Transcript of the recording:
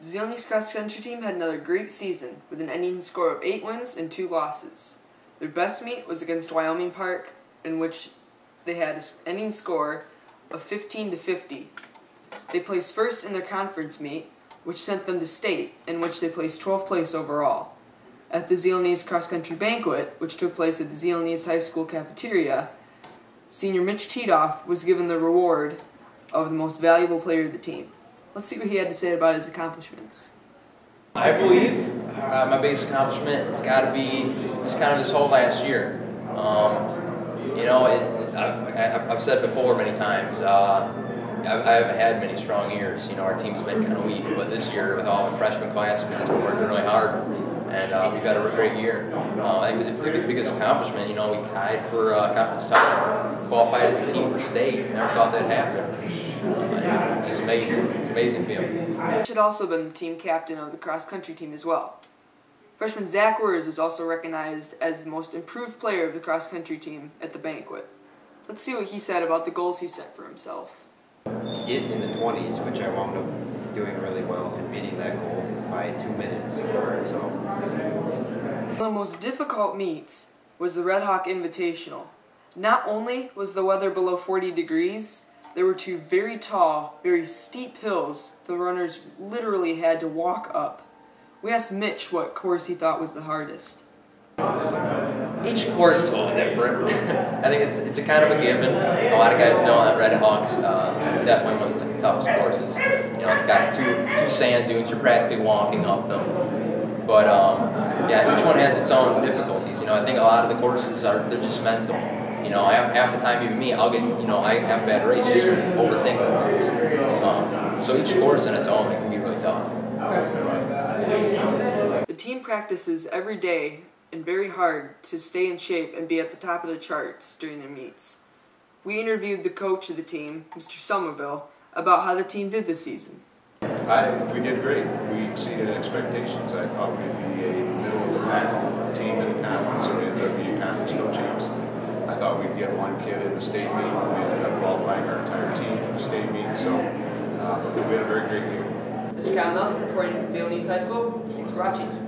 The Zeelandese cross-country team had another great season with an ending score of 8 wins and 2 losses. Their best meet was against Wyoming Park, in which they had an ending score of 15-50. They placed first in their conference meet, which sent them to state, in which they placed 12th place overall. At the Zeelandese cross-country banquet, which took place at the Zeelandese High School cafeteria, senior Mitch Tiedoff was given the reward of the most valuable player of the team. Let's see what he had to say about his accomplishments. I believe my biggest accomplishment has got to be just kind of this whole last year. I've said before many times, I haven't had many strong years. Our team's been kind of weak, but this year with all the freshman class, because we're working really hard, and we've got a great year. I think the biggest accomplishment, we tied for conference title, qualified as a team for state. Never thought that'd happen. It's just amazing. It's an amazing feeling. Mitch had also been the team captain of the cross-country team as well. Freshman Zach Wers was also recognized as the most improved player of the cross-country team at the banquet. Let's see what he said about the goals he set for himself. To get in the 20s, which I wound up doing really well and beating that goal by 2 minutes. One of the most difficult meets was the Red Hawk Invitational. Not only was the weather below 40 degrees, there were 2 very tall, very steep hills the runners literally had to walk up. We asked Mitch what course he thought was the hardest. Each course is a little different. I think it's a kind of a given. A lot of guys know that Red Hawk's definitely one of the toughest courses. It's got two sand dunes. You're practically walking up them. But yeah, each one has its own difficulties. I think a lot of the courses they're just mental. Half the time, even me, I'll get, I have a bad race just from overthinking things. So each course on its own, it can be really tough. The team practices every day and very hard to stay in shape and be at the top of the charts during their meets. We interviewed the coach of the team, Mr. Somerville, about how the team did this season. We did great. We exceeded expectations. I thought we'd be a middle-of-the-pack team in the conference, and we ended up being conference co-champs. I thought we'd get one kid in the state meet. We ended up qualifying our entire team for the state meet, so we had a very great year. This is Kyle Nelson reporting from Zeelandese High School. Thanks for watching.